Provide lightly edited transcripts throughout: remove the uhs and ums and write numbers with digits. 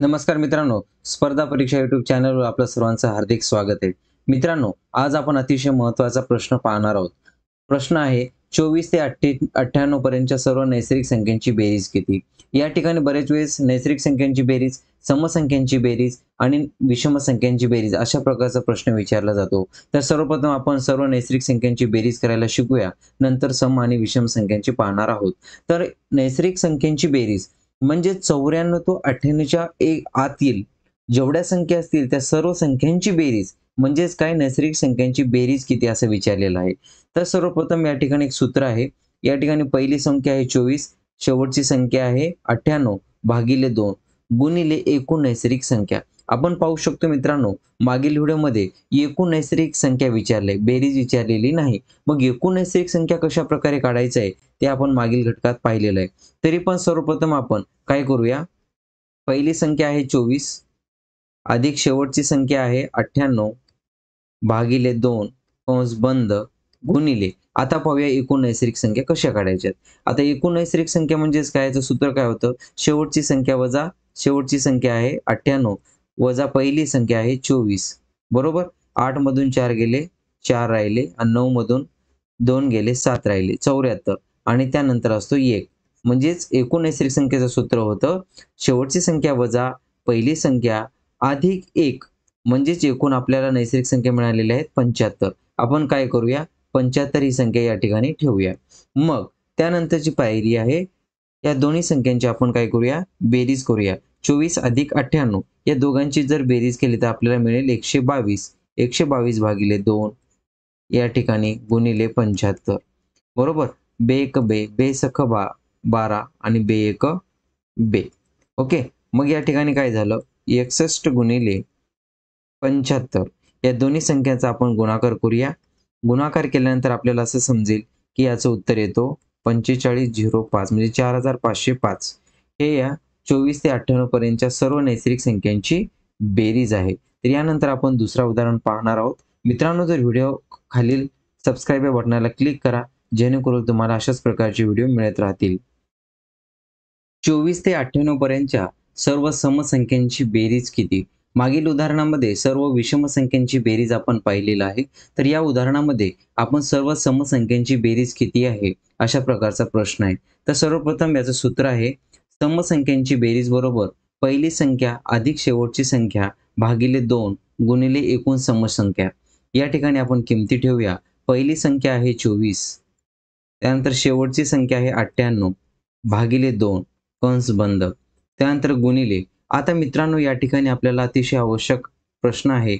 नमस्कार मित्रांनो, स्पर्धा परीक्षा यूट्यूब चॅनलवर आपलं सर्वांचं हार्दिक स्वागत आहे. मित्रांनो, आज आपण अतिशय महत्त्वाचा प्रश्न पाहणार आहोत. प्रश्न आहे 24 ते 98 पर्यंतच्या सर्व नैसर्गिक संख्यांची बेरीज किती? या ठिकाणी बरेच वेळेस नैसर्गिक संख्यांची बेरीज, समसंख्यांची बेरीज आणि विषम संख्यांची बेरीज अशा प्रकारचा प्रश्न विचारला जातो. तर सर्वप्रथम आपण सर्व नैसर्गिक संख्यांची बेरीज करायला शिकूया. नंतर सम आणि विषम संख्यांची पाहणार आहोत. तर नैसर्गिक संख्यांची बेरीज म्हणजे 94 तो 98च्या आतील जेवढ्या संख्या असतील त्या सर्व संख्यांची बेरीज म्हणजेच काय नैसर्गिक संख्यांची बेरीज किती असं विचारलेलं आहे. तर सर्वप्रथम या ठिकाणी एक सूत्र आहे. या ठिकाणी पहिली संख्या आहे 24, शेवटची संख्या आहे 98 भागिले 2 गुणिले एकूण नैसर्गिक संख्या. आपण पाहू शकतो मित्रांनो, मागील व्हिडिओमध्ये एकूण नैसर्गिक संख्या विचारले, बेरीज विचारलेली नाही. मग एकूण नैसर्गिक संख्या कशा प्रकारे काढायचं आहे ते आपण मागील घटकात पाहिलेलं आहे. तरी पण सर्वप्रथम आपण काय करूया, पहिली संख्या आहे 24 अधिक शेवटची संख्या आहे 98 भागिले 2 कंस बंद गुणिले. आता पाहूया एकूण नैसर्गिक संख्या कशा काढायच्यात. आता एकूण नैसर्गिक संख्या म्हणजेच काय, याचं सूत्र काय होतं, शेवटची संख्या वजा शेवटची संख्या आहे 98 वजा पहिली संख्या आहे 24 बरोबर. 8 मधून 4 गेले 4 राहिले आणि 9 मधून 2 गेले 7 राहिले 74 आणि त्यानंतर असतो 1. म्हणजेच एकूण नैसर्गिक संख्येचं सूत्र होतं शेवटची संख्या वजा पहिली संख्या अधिक 1 म्हणजेच एकूण आपल्याला नैसर्गिक संख्या मिळालेल्या आहेत 75. आपण काय करूया, 75 ही संख्या या ठिकाणी ठेवूया. मग त्यानंतरची पायरी आहे, या दोन्ही संख्यांची आपण काय करूया, बेरीज करूया. 24 अधिक 98 या दोघांची जर बेरीज केली तर आपल्याला मिळेल 122. 122 भागिले 2 या ठिकाणी गुणिले 75 बरोबर. बे एक बे, बे सख 12 आणि बे एक बे. ओके. मग या ठिकाणी काय झालं, 61 गुणिले 75 या दोन्ही संख्यांचा आपण गुणाकार करूया. गुणाकार केल्यानंतर आपल्याला असं समजेल की याचं उत्तर येतो 4505 म्हणजे 4505. हे या 24 ते 98 पर्यंतच्या सर्व नैसर्गिक संख्यांची बेरीज आहे. तर यानंतर आपण दुसरा उदाहरण पाहणार आहोत. मित्रांनो, जर व्हिडिओ खालील सबस्क्राईब या बटनाला क्लिक करा, जेणेकरून तुम्हाला अशाच प्रकारचे व्हिडिओ मिळत राहतील. 24 ते 98 पर्यंतच्या सर्व समसंख्यांची बेरीज किती? मागील उदाहरणामध्ये सर्व विषम संख्यांची बेरीज आपण पाहिलेलं आहे. तर या उदाहरणामध्ये आपण सर्व समसंख्यांची बेरीज किती आहे अशा प्रकारचा प्रश्न आहे. तर सर्वप्रथम याचं सूत्र आहे, समसंख्यांची बेरीज बरोबर पहिली संख्या अधिक शेवटची संख्या भागिले 2 गुणिले एकूण समसंख्या. या ठिकाणी आपण किमती ठेवूया. पहिली संख्या आहे 24, त्यानंतर शेवटची संख्या आहे 98 भागिले 2 कंस बंद, त्यानंतर गुणिले. आता मित्रांनो, या ठिकाणी आपल्याला अतिशय आवश्यक प्रश्न आहे,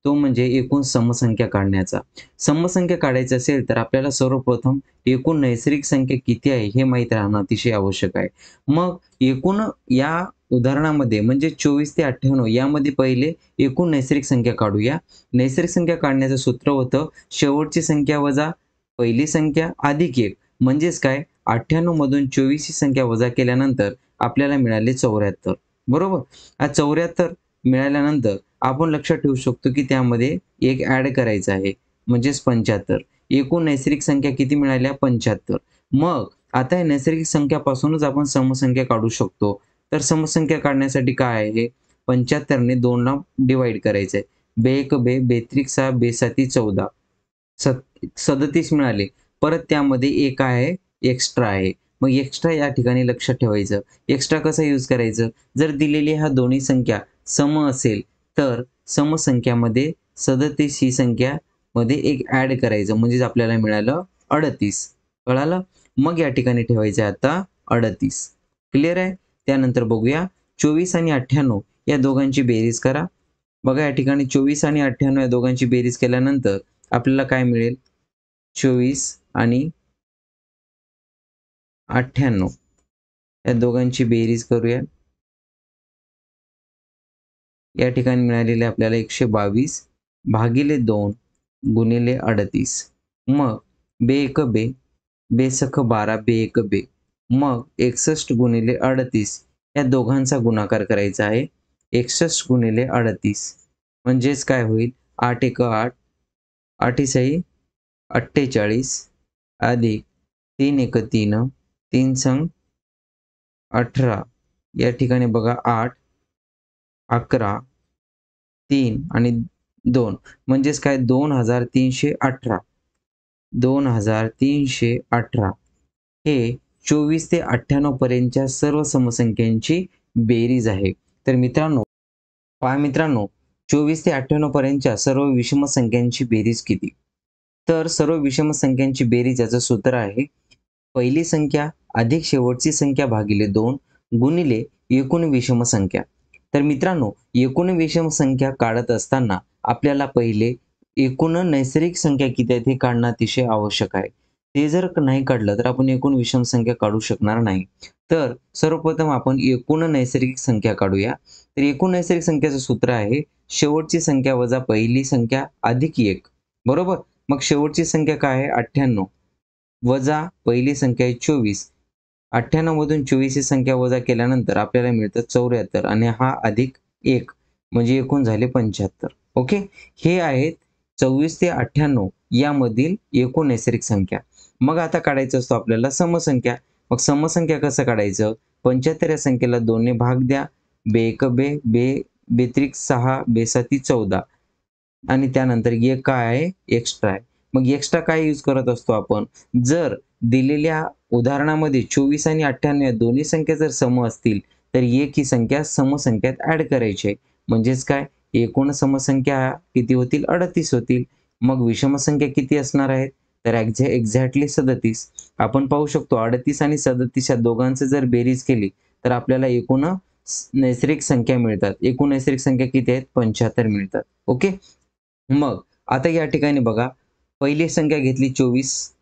तो म्हणजे एकूण समसंख्या काढण्याचा. समसंख्या काढायची असेल तर आपल्याला सर्वप्रथम एकूण नैसर्गिक संख्या किती आहे हे माहीत राहणं अतिशय आवश्यक आहे. मग एकूण या उदाहरणामध्ये म्हणजे 24 ते 98 यामध्ये पहिले एकूण नैसर्गिक संख्या काढूया. नैसर्गिक संख्या काढण्याचं सूत्र होतं शेवटची संख्या वजा पहिली संख्या अधिक 1 म्हणजेच काय, 98 मधून 24 ही संख्या वजा केल्यानंतर आपल्याला मिळाले 74 बरोबर. हा 74 मिळाल्यानंतर आपण लक्षात ठेवू शकतो की त्यामध्ये एक ॲड करायचं आहे म्हणजेच 75. एकूण नैसर्गिक संख्या किती मिळाल्या, 75. मग आता या नैसर्गिक संख्यापासूनच आपण समसंख्या काढू शकतो. तर समसंख्या काढण्यासाठी काय आहे, 75 ने 2 ला डिवाइड करायचं आहे. बे एक बे, बेत्रिक 6, बेसाती 14, 37 मिळाले. परत त्यामध्ये एक आहे एक्स्ट्रा आहे. मग एक्स्ट्रा या ठिकाणी लक्षात ठेवायचं. एक्स्ट्रा कसं यूज करायचं, जर दिलेली ह्या दोन्ही संख्या सम असेल तर समसंख्यामध्ये 37 ही संख्या मध्ये एक ॲड करायचं म्हणजेच आपल्याला मिळालं 38. कळालं. मग या ठिकाणी ठेवायचं आहे आता 38. क्लिअर आहे. त्यानंतर बघूया 24 आणि 98 या दोघांची बेरीज करा. बघा या ठिकाणी 24 आणि 98 या दोघांची बेरीज केल्यानंतर आपल्याला काय मिळेल, 24 आणि 98 या दोघांची बेरीज करूया. या ठिकाणी मिळालेले आपल्याला 122 भागिले 2 गुणिले 38. मग बे एक बे, बे सख 12, बे एक बे. मग 61 गुणिले 38 या दोघांचा गुणाकार करायचा आहे. 61 गुणिले 38 म्हणजेच काय होईल, 8 एक 8, 8 6 48 अधिक 3 एक 3, 3 संग 18. या ठिकाणी बघा 8 11, 3 आणि 2 म्हणजेच काय 2318. 2318 हे 24 ते 98 पर्यंतच्या सर्व समसंख्यांची बेरीज आहे. तर मित्रांनो, पहा मित्रांनो, 24 ते 98 पर्यंतच्या सर्व विषम संख्यांची बेरीज किती? तर सर्व विषम संख्यांची बेरीज याचं सूत्र आहे पहिली संख्या अधिक शेवटची संख्या भागिले 2 गुणिले एकूण विषम संख्या. तर मित्रांनो, एकूण विषम संख्या काढत असताना आपल्याला पहिले एकूण नैसर्गिक संख्या किती आहेत हे काढणं अतिशय आवश्यक आहे. ते जर नाही काढलं तर आपण एकूण विषम संख्या काढू शकणार नाही. तर सर्वप्रथम आपण एकूण नैसर्गिक संख्या काढूया. तर एकूण नैसर्गिक संख्येचं सूत्र आहे शेवटची संख्या वजा पहिली संख्या अधिक 1. बरोबर? मग शेवटची संख्या काय आहे 98 वजा पहिली संख्या आहे 24. 98 मधून 24 ही संख्या वजा केल्यानंतर आपल्याला मिळतं 74 आणि हा अधिक 1 म्हणजे एकूण झाले 75. ओके. हे आहेत 24 ते 98 यामधील एकूण नैसर्गिक संख्या. मग आता काढायचं असतो आपल्याला समसंख्या. मग समसंख्या कसं काढायचं? 75 या संख्येला 2 ने भाग द्या. बे-1 बे, बेत्रिक 6, बेसाती 14 आणि त्यानंतर एक काय आहे? एक्स्ट्रा आहे. मग एक्स्ट्रा काय यूज करत असतो आपण? जर दिलेल्या उदाहरणामध्ये 24 आणि 98 या दोन्ही संख्या जर सम असतील, तर एक ही संख्या समसंख्यात ॲड करायची आहे. म्हणजेच काय? एकूण समसंख्या किती होतील? 38 होतील. मग विषम संख्या किती असणार आहेत? तर एक्झॅक्टली 37. आपण पाहू शकतो 38 आणि 37 या दोघांची जर बेरीज केली, तर आपल्याला एकूण नैसर्गिक संख्या मिळतात. एकूण नैसर्गिक संख्या किती आहेत? 75 मिळतात. ओके. मग आता या ठिकाणी बघा, पहिली संख्या घेतली 24.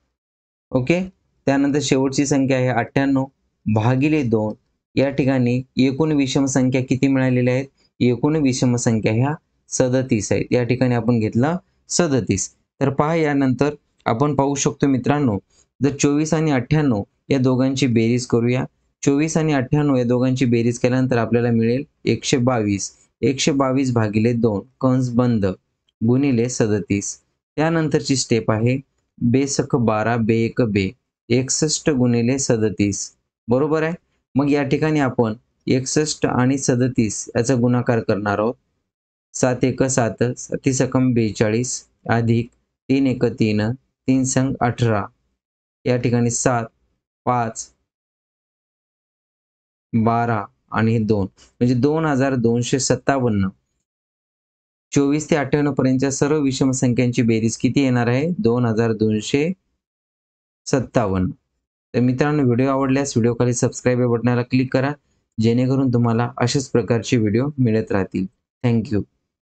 ओके. त्यानंतर शेवटची संख्या आहे 98 भागिले 2. या ठिकाणी एकूण विषम संख्या किती मिळालेल्या आहेत? एकूण विषम संख्या ह्या 37 आहेत. या ठिकाणी आपण घेतला 37. तर पहा यानंतर आपण पाहू शकतो मित्रांनो, जर 24 आणि 98 या दोघांची बेरीज करूया. 24 आणि 98 या दोघांची बेरीज केल्यानंतर आपल्याला मिळेल 122. 122 भागिले 2 कंस बंद गुणिले 37. त्यानंतरची स्टेप आहे बेसक 12 बे-1 बे 61 गुणिले 37. बरोबर आहे. मग या ठिकाणी आपण 61 आणि 37 याचा गुणाकार करणार आहोत. 7 एक 7, 7 सकम 42 अधिक 3 एक 3, 3 संग 18. या ठिकाणी 7, 5, 12 आणि 2 म्हणजे 2257. 24 ते 98 पर्यंतच्या सर्व विषम संख्यांची बेरीज किती येणार आहे? 2257. तर मित्रांनो, व्हिडिओ आवडल्यास व्हिडिओखाली सबस्क्राईब या बटनाला क्लिक करा, जेणेकरून तुम्हाला अशाच प्रकारचे व्हिडिओ मिळत राहतील. Thank you.